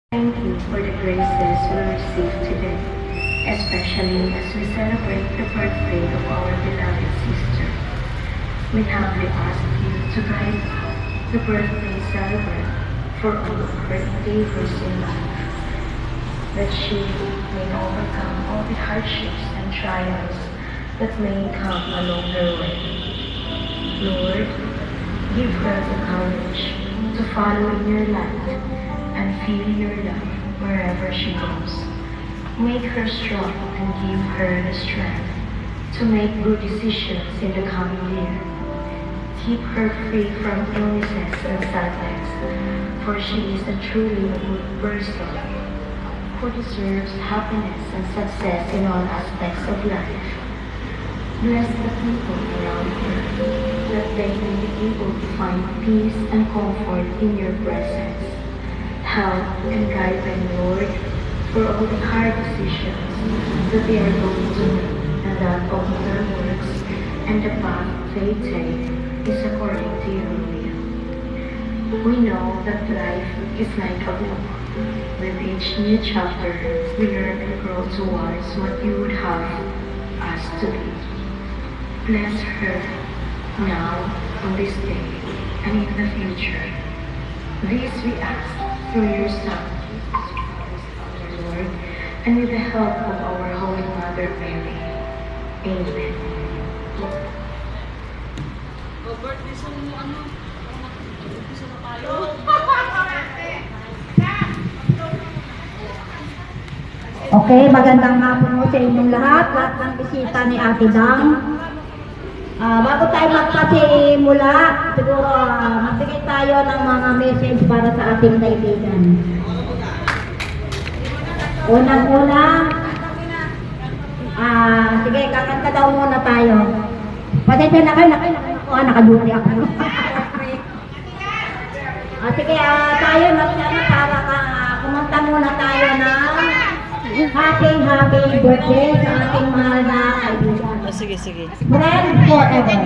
Thank you for the graces we receive today, especially as we celebrate the birthday of our beloved sister. We humbly ask you to guide the birthday celebrant for all of her endeavors in life, that she may overcome all the hardships and trials that may come along her way. Lord, give her the courage to follow in your light and feel your love wherever she goes. Make her strong and give her the strength to make good decisions in the coming year. Keep her free from illnesses and sadness, for she is a truly good person who deserves happiness and success in all aspects of life. Bless the people around her, that they may be able to find peace and comfort in your presence. Help and guide them, Lord, for all the hard decisions that they are going to make, and that all their works and the path they take is according to your will. We know that life is like a book. With each new chapter, we learn and grow towards what you would have us to be. Bless her now, on this day, and in the future. This we ask through your Son, Jesus Christ, our Lord, and with the help of our Holy Mother Mary. Amen. Birthday sa ano? Mag-umpisa na tayo. Okay, magandang hapon mo sa inyong lahat ng bisita ni Ate Dang. Bago tayo magpasimula, siguro magbigay tayo ng mga message para sa ating kaibigan. Unang-una, sige, kakanta daw muna tayo. Pasensya na kayo, nakaduty ako. Sige, tayo para kumanta muna tayo ng happy birthday sa ating mahal na kaibigan. Sige. Friend forever.